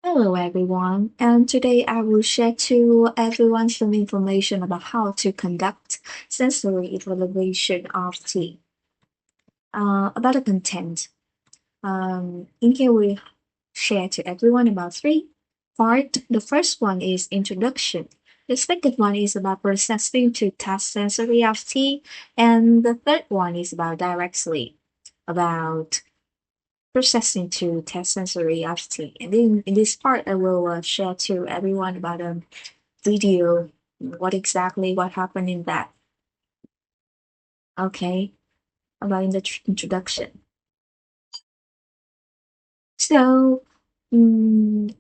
Hello everyone, and today I will share to everyone some information about how to conduct sensory evaluation of tea. About the content, in here we share to everyone about three part. The first one is introduction. The second one is about processing to test sensory of tea, and the third one is about directly about processing to test sensory activity. And then in this part, I will share to everyone about a video, what happened in that. Okay, about in the introduction. So when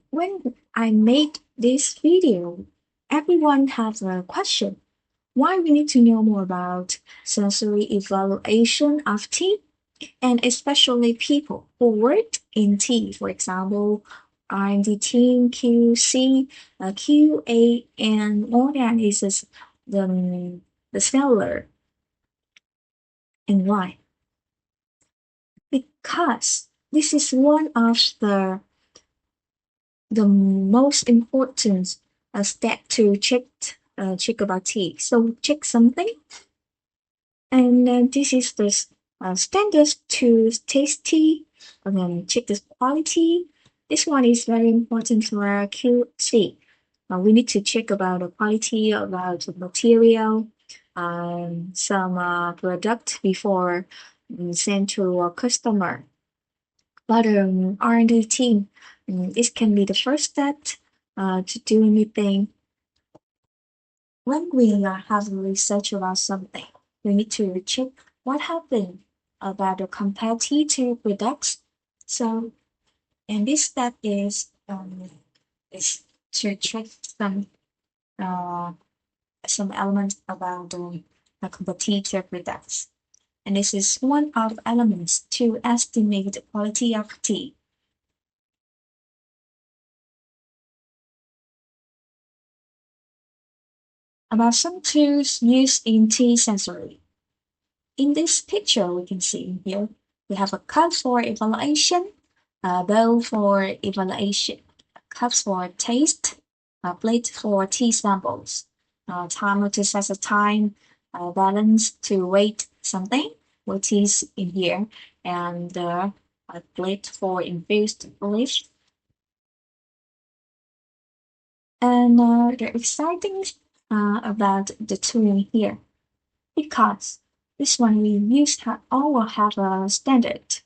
I made this video, everyone has a question. Why we need to know more about sensory evaluation of tea? And especially people who work in T, for example, R&D team, QC, QA, and more than is the seller. And why? Because this is one of the most important step to check about tea. So check something, and this is the standards to taste tea, and then check the quality. This one is very important for our QC. We need to check about the quality, about the material, some product before send to a customer. But R&D team, this can be the first step to do anything. When we have research about something, we need to check what happened about the competitive products. So, and this step is to check uh, some elements about the competitive products. And this is one of elements to estimate the quality of tea. About some tools used in tea sensory. In this picture, we can see here, we have a cup for evaluation, a bowl for evaluation, cups for taste, a plate for tea samples, timer to set the time, balance to weight something, which is in here, and a plate for infused leaf. And the exciting about the tool here, because this one we use all have a standard.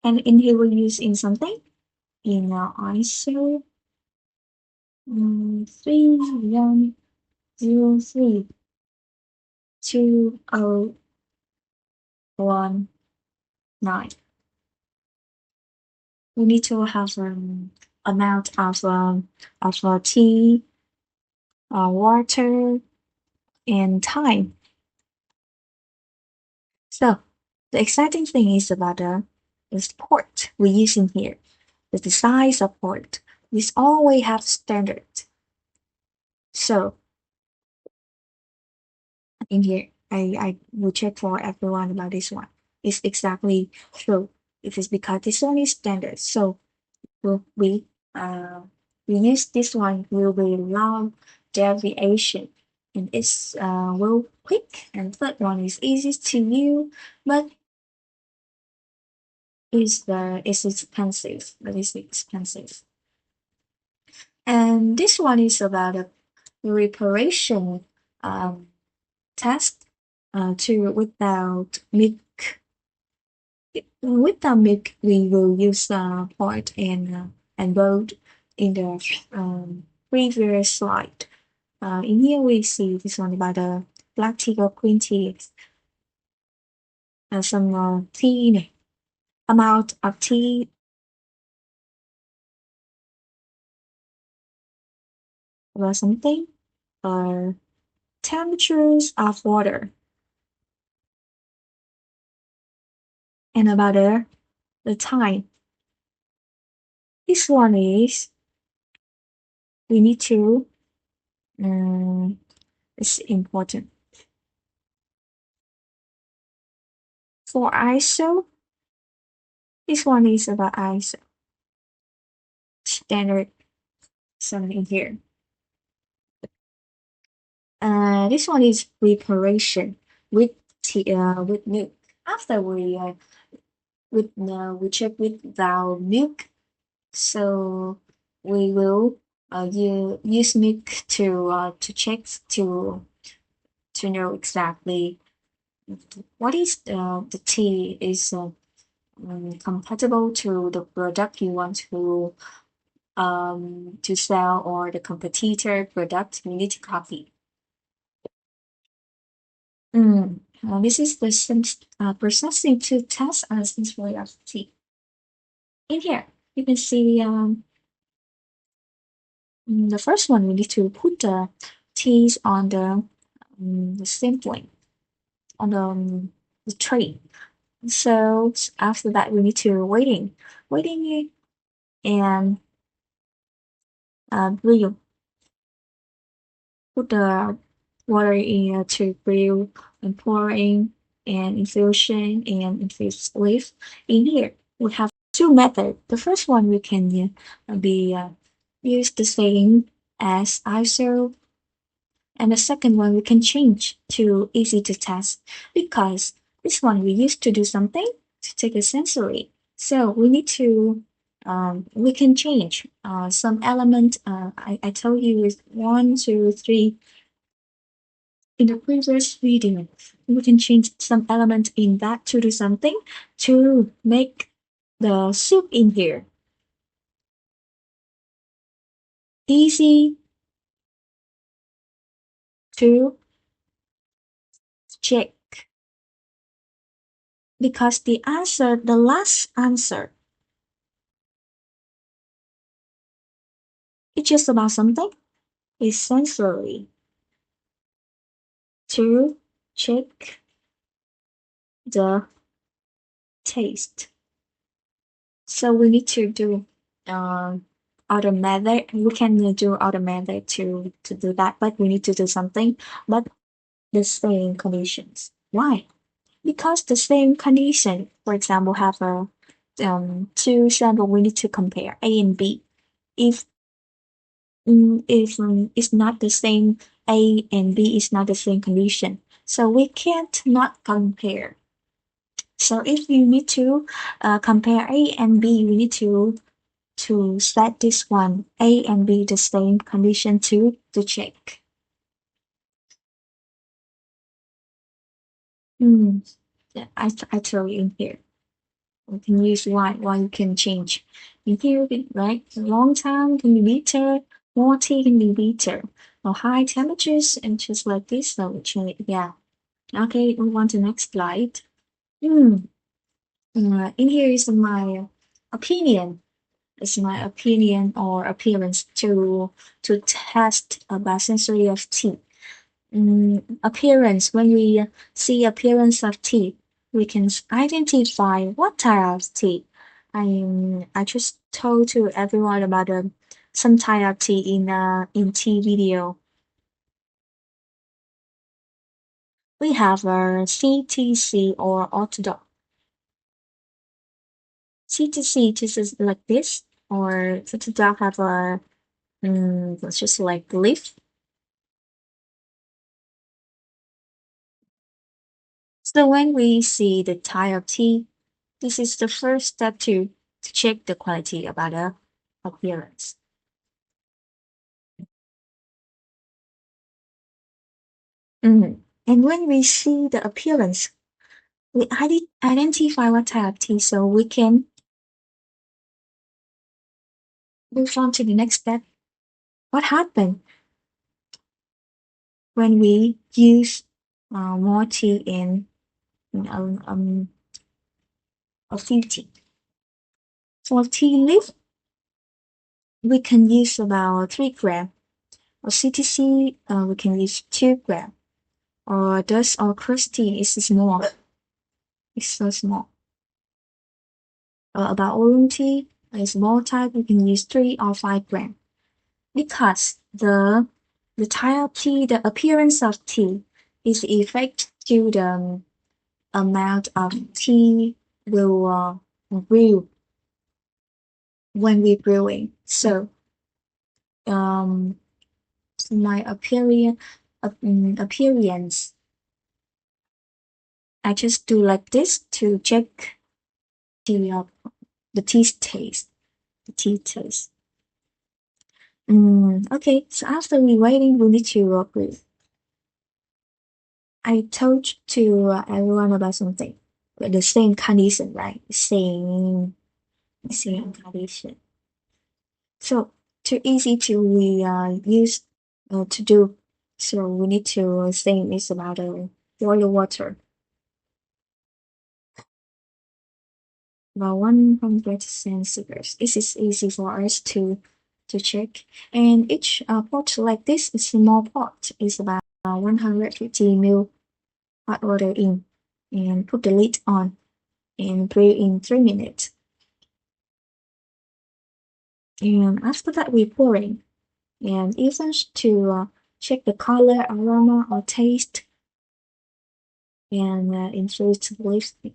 And in here we use in something in ISO 3103 2019. We need to have amount of tea, water, and time. So the exciting thing is about the port we use in here. The size of port. This always have standard. So in here, I will check for everyone about this one. It's exactly true. It is because this one is standard. So will uh we use this one will be long deviation, and it's will quick, and third one is easy to use, but is expensive. But it's expensive. And this one is about a reparation um test to without milk we will use port and bold in the previous slide. In here we see this one about the black tea or green tea, some tea này, amount of tea or something, or temperatures of water, and about the time. This one is we need to it's important. For ISO This one is about ISO standard something here. This one is preparation with with milk. After we check without milk, so we will use milk to check to know exactly what is the tea is compatible to the product you want to sell or the competitor product you need to copy. This is the processing to test a sensory of tea. In here, you can see the first one. We need to put the teas on the sampling on the tray. So after that, we need to waiting and brew. Put the water in to brew and pouring and infusion and infuse leaf. In here, we have two methods. The first one we can be use the same as ISO, and the second one we can change to easy to test because this one we used to do something to take a sensory. So we need to we can change some element. I told you is 1, 2, 3 in the previous video. We can change some element in that to do something to make the soup in here easy to check because the last answer, it's just about something, is sensory to check the taste. So we need to do other method. We can do other method to do that, but we need to do something, but the same conditions. Why? Because the same condition, for example, have a two sample, we need to compare A and B. If if it's not the same, A and B is not the same condition, so we can't not compare. So if you need to compare A and B, we need to set this one A and B the same condition to check. Hmm. Yeah, I throw it in here. We can use why you can change. In here, right? Long time can be bitter, more tea can be bitter, or high temperatures and just like this. So yeah. Okay, move on to next slide. Hmm. In here is my opinion. It's my opinion or appearance to test about sensory of tea. Appearance. When we see appearance of tea, we can identify what type of tea. I just told to everyone about some type of tea in tea video. We have a CTC or orthodox. CTC just is like this, or orthodox have a it's just like leaf. So when we see the type of tea, this is the first step to check the quality about the appearance. And when we see the appearance, we identify what type of tea, so we can move on to the next step. What happened when we use more tea in a few tea? For tea leaf, we can use about 3 grams. Or CTC, we can use 2 grams. Or dust or crusty is small. It's so small. About oolong tea, a small type, you can use 3 or 5 grams. Because the type of tea, the appearance of tea is the effect to the amount of tea brew when we're brewing. So um, my appearance, I just do like this to check the uh, the tea taste. The tea taste. Okay, so after we waiting, we need to brew. I told to everyone about something. The same condition, right? Same condition. So too easy to we use to do. So we need to same is about boil water. About 100 centigrade. This is easy for us to check. And each pot like this, a small pot, is about 150 ml hot water in, and put the lid on and brew in 3 minutes. And after that, we pouring. And even to check the color, aroma, or taste, and infuse the leaves in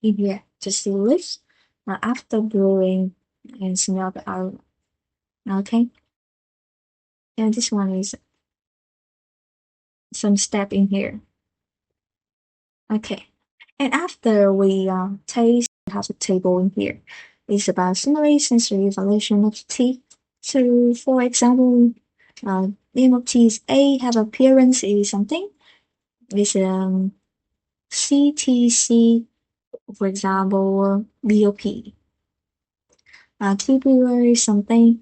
here to see leaves after brewing and smell the aroma. Okay, and this one is some step in here. Okay, and after we taste, we have a table in here. It's about summary sensory evaluation of tea. So, for example, name of tea is A, have appearance is something. Is CTC, for example, BOP. Tea brewer is something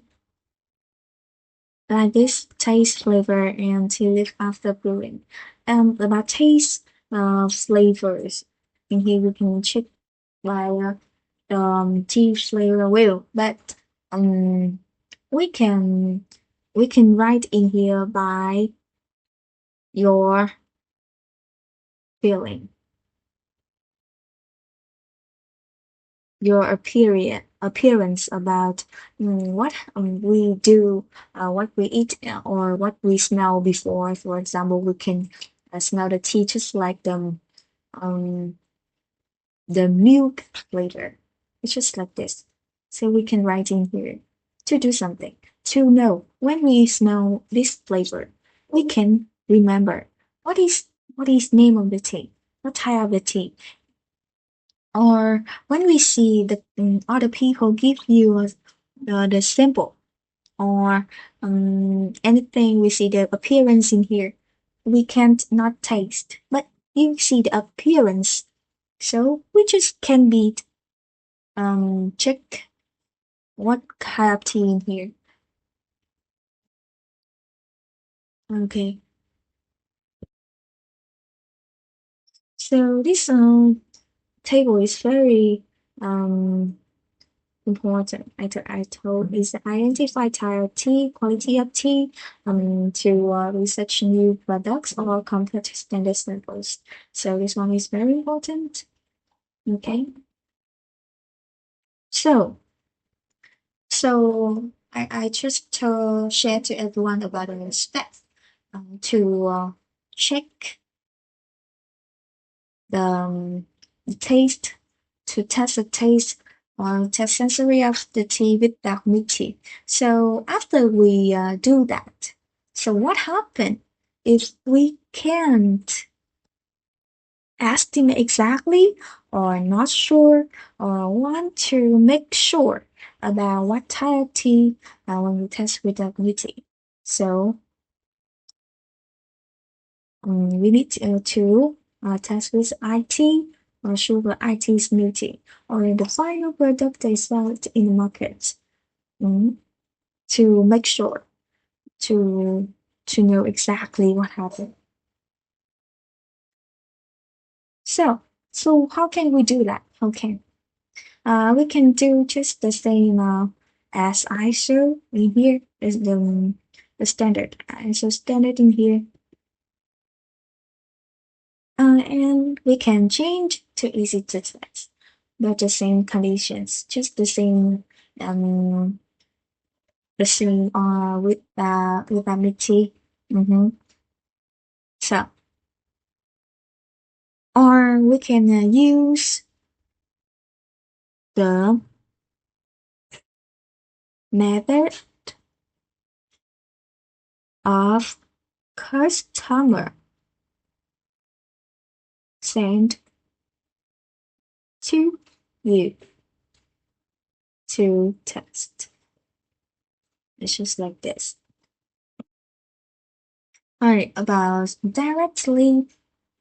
like this, taste, flavor, and tea leaf after brewing. And about taste flavors, in here we can check by tea flavor wheel, but um, we can we can write in here by your feeling, your appearance about what we do, what we eat, or what we smell before. For example, we can smell the tea just like um, the milk flavor. It's just like this. So we can write in here to do something. To know when we smell this flavor, we can remember what is name of the tea, what type of the tea, or when we see the other people give you the sample, or anything we see the appearance in here, we can't not taste, but you see the appearance, so we just can be check what kind of tea in here. Okay, so this table is very um important. I told is to identify type of tea, quality of tea, to research new products or compare to standard samples. So this one is very important. Okay, so I just share to everyone about the steps to check the taste, to test the taste or test sensory of the tea with dark milk tea. So after we do that, so what happened if we can't estimate exactly or not sure or want to make sure about what type of tea when we test with dark milk tea? So we need to test with IT or sugar IT smoothie or the final product is valid in the market, mm, to make sure to to know exactly what happened. So how can we do that? Okay, we can do just the same as I show in here is the standard. So standard in here. And we can change to easy to test, but the same conditions, just um, the same with ability. Mm-hmm. So, or we can use the method of customer sent to you to test. It's just like this. Alright, about directly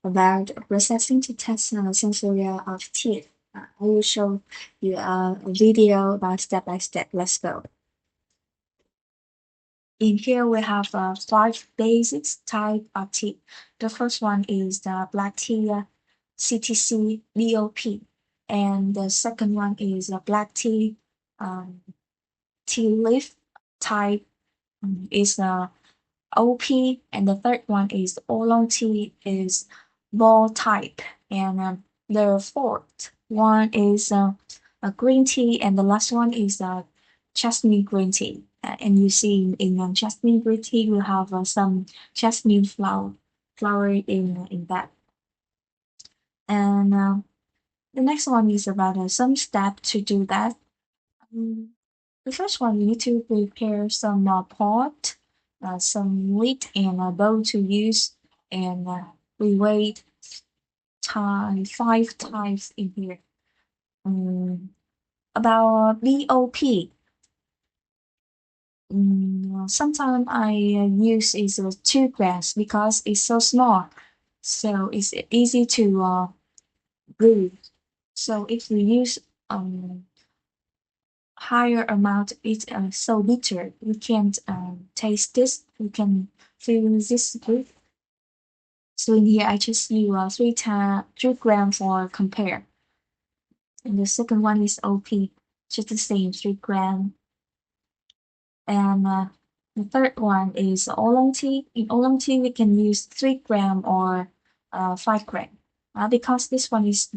about processing to test sensoria of teeth. I will show you a video about step by step. Let's go. In here we have five basic type of tea. The first one is the black tea CTC BOP, and the second one is black tea tea leaf type is OP, and the third one is oolong tea is ball type, and the fourth one is a green tea, and the last one is jasmine green tea. And you see in jasmine green tea, we have some jasmine flower in that. And the next one is about some step to do that. The first one, you need to prepare some pot, some lid, and a bowl to use, and we wait five times in here. About BOP. Sometimes I use is 2 grams because it's so small, so it's easy to brew. So if we use higher amount, it's so bitter. We can't taste this. We can feel this good. So in here, I just use 3 grams for compare. And the second one is OP, just the same 3 gram. And the third one is oolong tea. In oolong tea, we can use 3 gram or 5 gram. Because this one is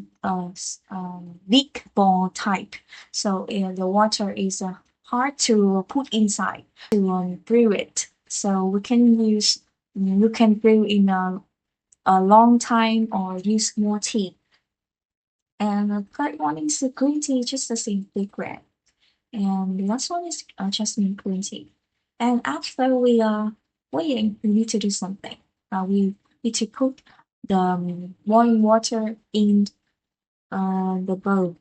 big ball type, so the water is hard to put inside to brew it. So we can use you can brew in a long time or use more tea. And the third one is the green tea, just the same 3 gram. And the last one is jasmine green tea. And after we are waiting, we need to do something. We need to put the boiling water in the bowl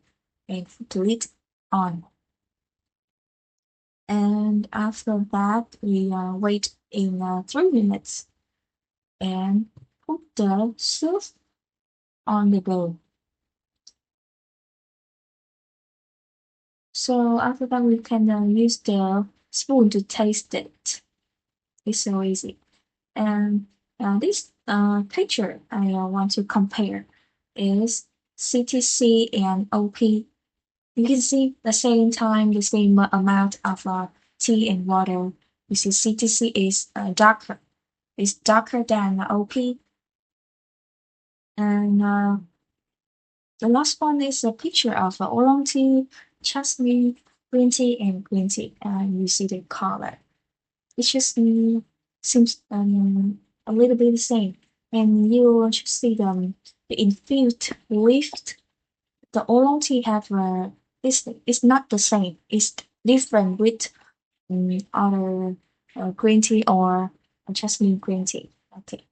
and put the lid on. And after that, we wait in 3 minutes and put the soup on the bowl. So after that, we can use the spoon to taste it. It's so easy. And this picture I want to compare is CTC and OP. You can see the same time, the same amount of tea and water. You see CTC is darker. It's darker than OP. And the last one is a picture of oolong tea, jasmine, green tea, and green tea. And you see the color. It just seems a little bit the same. And you just see the infused leaf. The oolong tea have it's not the same. It's different with other green tea or jasmine green tea. Okay.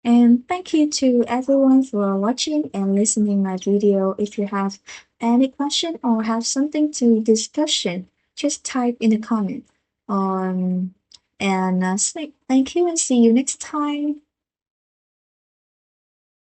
And thank you to everyone for watching and listening my video. If you have any question or have something to discussion, just type in the comment. And say thank you and see you next time.